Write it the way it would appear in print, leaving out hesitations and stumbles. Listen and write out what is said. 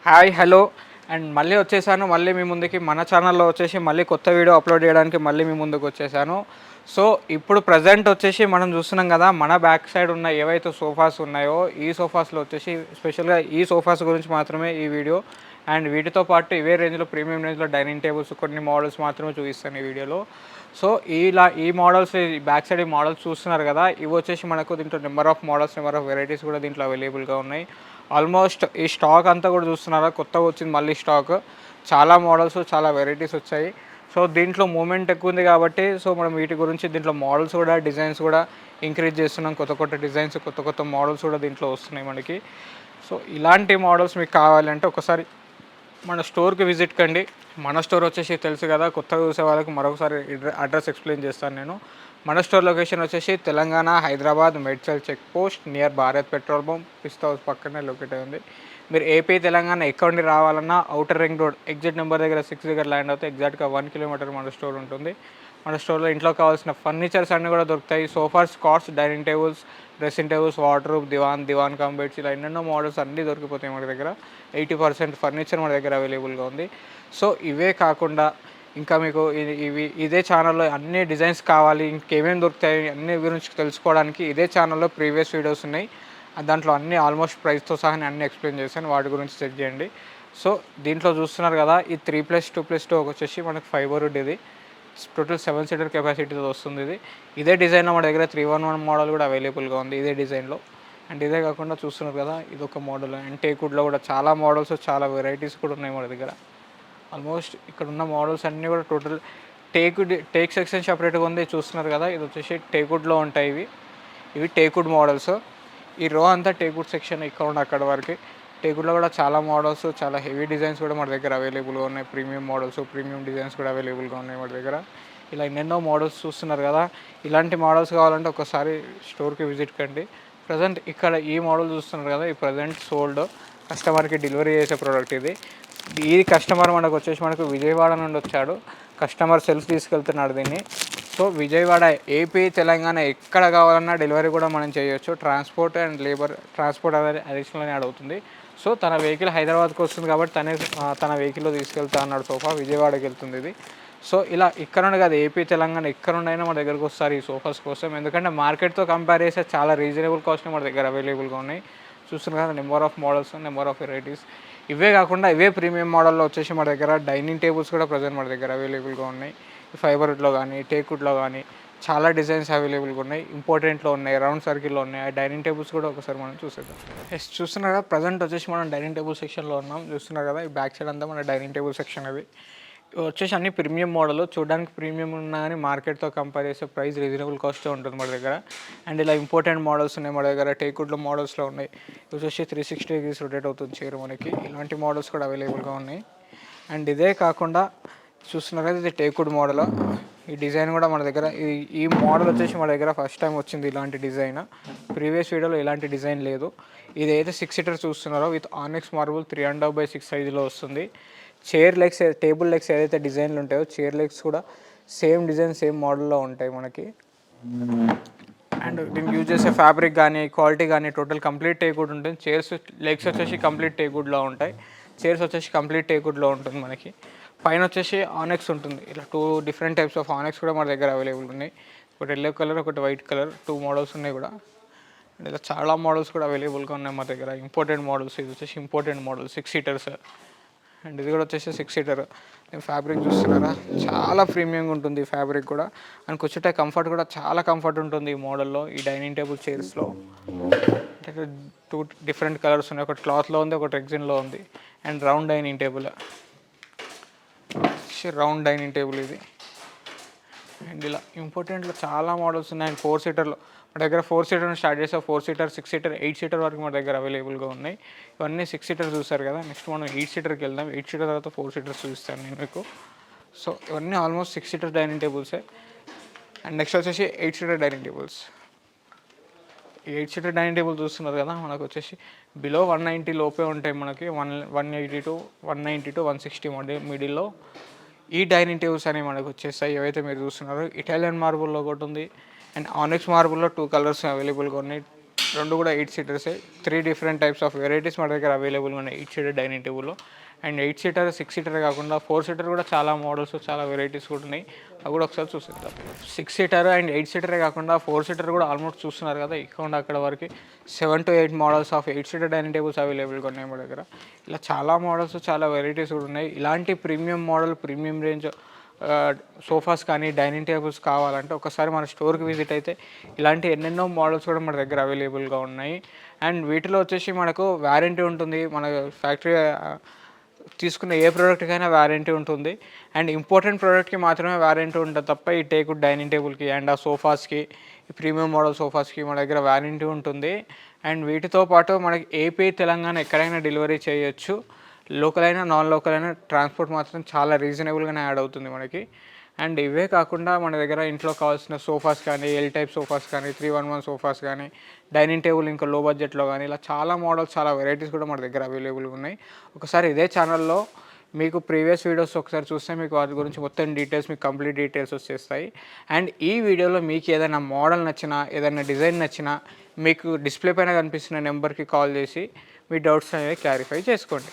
Hi hello and మళ్ళీ వచ్చేసాను. మళ్ళీ మీ ముందుకి మన ఛానల్లో వచ్చేసి మళ్ళీ కొత్త వీడియో అప్లోడ్ చేయడానికి మళ్ళీ మీ ముందుకు వచ్చేసాను. సో ఇప్పుడు ప్రజెంట్ వచ్చేసి మనం చూస్తున్నాం కదా, మన బ్యాక్ సైడ్ ఉన్న ఏవైతే సోఫాస్ ఉన్నాయో ఈ సోఫాస్లో వచ్చేసి స్పెషల్గా ఈ సోఫాస్ గురించి మాత్రమే ఈ వీడియో. అండ్ వీటితో పాటు ఇవే రేంజ్లో ప్రీమియం రేంజ్లో డైనింగ్ టేబుల్స్ కొన్ని మోడల్స్ మాత్రమే చూపిస్తాను ఈ వీడియోలో. సో ఈ మోడల్స్ బ్యాక్ సైడ్ ఈ మోడల్స్ చూస్తున్నారు కదా, ఇవి వచ్చేసి మనకు దీంట్లో number of models, number of varieties కూడా దీంట్లో అవైలబుల్గా ఉన్నాయి. ఆల్మోస్ట్ ఈ స్టాక్ అంతా కూడా చూస్తున్నారా, కొత్తగా వచ్చింది మళ్ళీ స్టాక్. చాలా మోడల్స్, చాలా వెరైటీస్ వచ్చాయి. సో దీంట్లో మూమెంట్ ఎక్కువ ఉంది కాబట్టి సో మనం వీటి గురించి దీంట్లో మోడల్స్ కూడా, డిజైన్స్ కూడా ఇంక్రీజ్ చేస్తున్నాం. కొత్త కొత్త డిజైన్స్, కొత్త కొత్త మోడల్స్ కూడా దీంట్లో వస్తున్నాయి మనకి. సో ఇలాంటి మోడల్స్ మీకు కావాలంటే ఒకసారి మన స్టోర్కి విజిట్ కండి. మన స్టోర్ వచ్చేసి తెలుసు కదా, కొత్తగా చూసే వాళ్ళకి మరొకసారి అడ్రస్ ఎక్స్ప్లెయిన్ చేస్తాను నేను. మన స్టోర్ లొకేషన్ వచ్చేసి Telangana, Hyderabad, Medchal check post near Bharat petrol bunk, Pista House పక్కనే లొకేట్ అయి ఉంది. మీరు ఏపీ తెలంగాణ ఎక్కడి నుండి రావాలన్నా outer ring road exit number దగ్గర 6 దగ్గర ల్యాండ్ అవుతే ఎగ్జాక్ట్గా 1 కిలోమీటర్ మన స్టోర్ ఉంటుంది. మన స్టోర్లో ఇంట్లో కావాల్సిన ఫర్నిచర్స్ అన్నీ కూడా దొరుకుతాయి. Sofas, carts, dining tables, dressing tables, wardrobe, divan cum beds, ఇలా ఎన్నెన్నో మోడల్స్ అన్నీ దొరికిపోతాయి మన దగ్గర. 80% ఫర్నిచర్ మన దగ్గర అవైలబుల్గా ఉంది. సో ఇవే కాకుండా ఇంకా మీకు ఇదే ఛానల్లో అన్ని డిజైన్స్ కావాలి, ఇంకేమేమి దొరుకుతాయి అన్ని గురించి తెలుసుకోవడానికి ఇదే ఛానల్లో ప్రీవియస్ వీడియోస్ ఉన్నాయి. దాంట్లో అన్ని ఆల్మోస్ట్ ప్రైస్తో సహా అన్ని ఎక్స్ప్లెయిన్ చేశాను, వాటి గురించి చెక్ చేయండి. సో దీంట్లో చూస్తున్నారు కదా, ఈ 3+2+2 వచ్చేసి మనకు ఫైబర్ వుడ్. ఇది టోటల్ 7 సీటర్ కెపాసిటీతో వస్తుంది. ఇదే డిజైన్లో మన దగ్గర 311 మోడల్ కూడా అవైలబుల్గా ఉంది ఇదే డిజైన్లో. అండ్ ఇదే కాకుండా చూస్తున్నారు కదా, ఇదొక మోడల్. అండ్ టేక్వుడ్లో కూడా చాలా మోడల్స్, చాలా వెరైటీస్ కూడా ఉన్నాయి మన దగ్గర. ఆల్మోస్ట్ ఇక్కడ ఉన్న మోడల్స్ అన్నీ కూడా టోటల్ టేక్ సెక్షన్ సపరేట్గా ఉంది. చూస్తున్నారు కదా, ఇది వచ్చేసి టేక్వుడ్లో ఉంటాయి. ఇవి టేక్వుడ్ మోడల్స్. ఈ రో అంతా టేక్వుడ్ సెక్షన్, ఇక్కడ ఉన్న అక్కడ వరకు. టేక్వుడ్లో కూడా చాలా మోడల్స్, చాలా హెవీ డిజైన్స్ కూడా మన దగ్గర అవైలబుల్గా ఉన్నాయి. ప్రీమియం మోడల్స్, ప్రీమియం డిజైన్స్ కూడా అవైలబుల్గా ఉన్నాయి మన దగ్గర. ఇలా ఎన్నెన్నో మోడల్స్ చూస్తున్నారు కదా, ఇలాంటి మోడల్స్ కావాలంటే ఒకసారి స్టోర్కి విజిట్ కండి. ప్రజెంట్ ఇక్కడ ఈ మోడల్ చూస్తున్నారు కదా, ఈ ప్రజెంట్ సోల్డ్, కస్టమర్కి డెలివరీ చేసే ప్రోడక్ట్ ఇది. ఈ కస్టమర్ మనకు విజయవాడ నుండి వచ్చాడు. కస్టమర్ సెల్ఫ్ తీసుకెళ్తున్నాడు దీన్ని. సో విజయవాడ, ఏపీ, తెలంగాణ ఎక్కడ కావాలన్నా డెలివరీ కూడా మనం చేయొచ్చు. ట్రాన్స్పోర్ట్ అండ్ లేబర్, ట్రాన్స్పోర్ట్ అనేది అడిషనల్ అని అడుగుతుంది. సో తన వెహికల్ హైదరాబాద్కి వస్తుంది కాబట్టి తన వెహికల్లో తీసుకెళ్తా అన్నాడు. సోఫా విజయవాడకి వెళ్తుంది ఇది. సో ఇలా ఇక్కడ నుండి కాదు, ఏపీ, తెలంగాణ ఎక్కడ నుండైనా మన దగ్గరకు వస్తారు ఈ సోఫాస్ కోసం. ఎందుకంటే మార్కెట్తో కంపేర్ చేస్తే చాలా రీజనబుల్ కాస్ట్ మన దగ్గర అవైలబుల్గా ఉన్నాయి. చూస్తున్నారు కదా, number of models, number of varieties. ఇవే కాకుండా ఇవే ప్రీమియం మోడల్లో వచ్చేసి మన దగ్గర డైనింగ్ టేబుల్స్ కూడా ప్రజెంట్ మన దగ్గర అవైలబుల్గా ఉన్నాయి. ఫైబర్వుడ్లో కానీ, టేక్వుడ్లో కానీ చాలా డిజైన్స్ అవైలబుల్గా ఉన్నాయి. ఇంపార్టెంట్లో ఉన్నాయి, రౌండ్ సర్కిల్లో ఉన్నాయి. ఆ డైనింగ్ టేబుల్స్ కూడా ఒకసారి మనం చూసేద్దాం. చూస్తున్నారు కదా, ప్రజెంట్ వచ్చేసి మనం డైనింగ్ టేబుల్ సెక్షన్లో ఉన్నాం. చూస్తున్నారు కదా, ఈ బ్యాక్ సైడ్ అంతా మన డైనింగ్ టేబుల్ సెక్షన్. అవి వచ్చేసి అన్ని ప్రీమియం మోడల్. చూడడానికి ప్రీమియం ఉన్నా కానీ మార్కెట్తో కంపేర్ చేస్తే ప్రైస్ రీజనబుల్ కాస్టే ఉంటుంది మన దగ్గర. అండ్ ఇలా ఇంపార్టెంట్ మోడల్స్ ఉన్నాయి మన దగ్గర. టేక్వుడ్లో మోడల్స్లో ఉన్నాయి. వచ్చేసి 360 డిగ్రీస్ రొటేట్ అవుతుంది చైర్ మనకి. ఇలాంటి మోడల్స్ కూడా అవైలబుల్గా ఉన్నాయి. అండ్ ఇదే కాకుండా చూస్తున్నారు కదా, ఇది టేక్వుడ్ మోడల్. ఈ డిజైన్ కూడా మన దగ్గర, ఈ మోడల్ వచ్చేసి మన దగ్గర ఫస్ట్ టైం వచ్చింది ఇలాంటి డిజైన్. ప్రీవియస్ వీడియోలో ఇలాంటి డిజైన్ లేదు. ఇది అయితే 6 సీటర్ చూస్తున్నారో విత్ ఆనెక్స్ మార్బుల్ 3.5/6 సైజులో వస్తుంది. చైర్ లెగ్స్, టేబుల్ లెగ్స్ ఏదైతే డిజైన్లు ఉంటాయో చైర్ లెగ్స్ కూడా సేమ్ డిజైన్, సేమ్ మోడల్లో ఉంటాయి మనకి. అండ్ దీనికి యూజ్ చేసే ఫ్యాబ్రిక్ కానీ, క్వాలిటీ కానీ టోటల్ కంప్లీట్ టేక్వుడ్ ఉంటుంది. చైర్స్ లెగ్స్ వచ్చేసి కంప్లీట్ టేక్వుడ్లో ఉంటాయి. చైర్స్ వచ్చేసి కంప్లీట్ టేక్వుడ్లో ఉంటుంది మనకి. పైన వచ్చేసి ఆనెక్స్ ఉంటుంది. ఇలా 2 డిఫరెంట్ టైప్స్ ఆఫ్ ఆనెక్స్ కూడా మన దగ్గర అవైలబుల్ ఉన్నాయి. ఒకటి ఎల్లో కలర్, ఒకటి వైట్ కలర్, 2 మోడల్స్ ఉన్నాయి కూడా. అండ్ ఇలా చాలా మోడల్స్ కూడా అవైలబుల్గా ఉన్నాయి మా దగ్గర. ఇంపార్టెంట్ మోడల్స్, ఇది వచ్చేసి ఇంపార్టెంట్ మోడల్ 6 సీటర్స్. అండ్ ఇది కూడా వచ్చేసి 6 సీటర్. ఫ్యాబ్రిక్ చూస్తున్నారా, చాలా ప్రీమియంగా ఉంటుంది ఫ్యాబ్రిక్ కూడా. అండ్ కూర్చుంటే కంఫర్ట్ కూడా చాలా కంఫర్ట్ ఉంటుంది ఈ మోడల్లో, ఈ డైనింగ్ టేబుల్ చైర్స్లో. అంటే 2 డిఫరెంట్ కలర్స్ ఉన్నాయి. ఒకటి క్లాత్లో ఉంది, ఒకటి రెగ్జిన్లో ఉంది. అండ్ రౌండ్ డైనింగ్ టేబుల్ ఇది. అండ్ ఇలా ఇంపార్టెంట్లో చాలా మోడల్స్ ఉన్నాయి. అండ్ 4 సీటర్లో మన దగ్గర 4 సీటర్ స్టార్ట్ చేస్తే 4 సీటర్, 6 సీటర్, 8 సీటర్ వరకు మన దగ్గర అవైలబుల్గా ఉన్నాయి. ఇవన్నీ 6 సీటర్ చూస్తారు కదా. నెక్స్ట్ మనం 8 సీటర్కి వెళ్దాం. 8 సీటర్ తర్వాత 4 సీటర్స్ చూపిస్తాను నేను మీకు. సో ఇవన్నీ ఆల్మోస్ట్ 6 సీటర్ డైనింగ్ టేబుల్సే. అండ్ నెక్స్ట్ వచ్చేసి 8 సీటర్ డైనింగ్ టేబుల్స్. ఈ 8 సీటర్ డైనింగ్ టేబుల్ చూస్తున్నారు కదా, మనకు వచ్చేసి బిలో 190 లోపే ఉంటాయి మనకి. 180 to 190 to 160 మిడిల్లో ఈ డైనింగ్ టేబుల్స్ అనేవి మనకు వచ్చేస్తాయి. ఏవైతే మీరు చూస్తున్నారో ఇటాలియన్ మార్బుల్లో ఒకటి ఉంది. అండ్ ఆనెక్స్ మార్బుల్లో 2 కలర్స్ అవైలబుల్గా ఉన్నాయి. రెండు కూడా 8 సీటర్సే. 3 డిఫరెంట్ టైప్స్ ఆఫ్ వెరైటీస్ మన దగ్గర అవైలబుల్గా ఉన్నాయి 8 సీటర్ డైనింగ్ టేబుల్లో. అండ్ 8 సీటర్ 6 సీటర్ కాకుండా 4 సీటర్ కూడా చాలా మోడల్స్ చాలా వెరైటీస్ కూడా ఉన్నాయి. అవి కూడా ఒకసారి చూసిద్దాం. 6 సీటర్ అండ్ 8 సీటరే కాకుండా 4 సీటర్ కూడా ఆల్మోస్ట్ చూస్తున్నారు కదా, ఇక్కడ అక్కడ వరకు 7 to 8 models of 8 seater dining tables అవైలబుల్గా ఉన్నాయి మన దగ్గర. ఇలా చాలా మోడల్స్ చాలా వెరైటీస్ కూడా ఉన్నాయి. ఇలాంటి premium model premium range sofas కానీ డైనింగ్ టేబుల్స్ కావాలంటే ఒకసారి మన స్టోర్కి విజిట్ అయితే ఇలాంటి ఎన్నెన్నో మోడల్స్ కూడా మన దగ్గర అవైలబుల్గా ఉన్నాయి. అండ్ వీటిలో వచ్చేసి మనకు వారంటీ ఉంటుంది. మన ఫ్యాక్టరీ తీసుకున్న ఏ ప్రోడక్ట్కైనా వారంటీ ఉంటుంది. అండ్ ఇంపార్టెంట్ ప్రోడక్ట్కి మాత్రమే వారంటీ ఉంటుంది తప్ప ఈ టేక్వుడ్ డైనింగ్ టేబుల్కి అండ్ ఆ సోఫాస్కి ఈ ప్రీమియం మోడల్ సోఫాస్కి మన దగ్గర వారంటీ ఉంటుంది. అండ్ వీటితో పాటు మనకి ఏపీ తెలంగాణ ఎక్కడైనా డెలివరీ చేయొచ్చు. లోకల్ అయినా నాన్ లోకల్ అయినా ట్రాన్స్పోర్ట్ మాత్రం చాలా రీజనబుల్గానే యాడ్ అవుతుంది మనకి. అండ్ ఇవే కాకుండా మన దగ్గర ఇంట్లో కావాల్సిన సోఫాస్ కానీ ఎల్ టైప్ సోఫాస్ కానీ 311 సోఫాస్ కానీ డైనింగ్ టేబుల్ ఇంకా లో బడ్జెట్లో కానీ ఇలా చాలా మోడల్స్ చాలా వెరైటీస్ కూడా మన దగ్గర అవైలబుల్గా ఉన్నాయి. ఒకసారి ఇదే ఛానల్లో మీకు ప్రీవియస్ వీడియోస్ ఒకసారి చూస్తే మీకు వాటి గురించి మొత్తం డీటెయిల్స్ మీకు కంప్లీట్ డీటెయిల్స్ వచ్చేస్తాయి. అండ్ ఈ వీడియోలో మీకు ఏదైనా మోడల్ నచ్చినా ఏదైనా డిజైన్ నచ్చినా మీకు డిస్ప్లే పైన కనిపిస్తున్న నెంబర్కి కాల్ చేసి మీ డౌట్స్ అనేవి క్లారిఫై చేసుకోండి.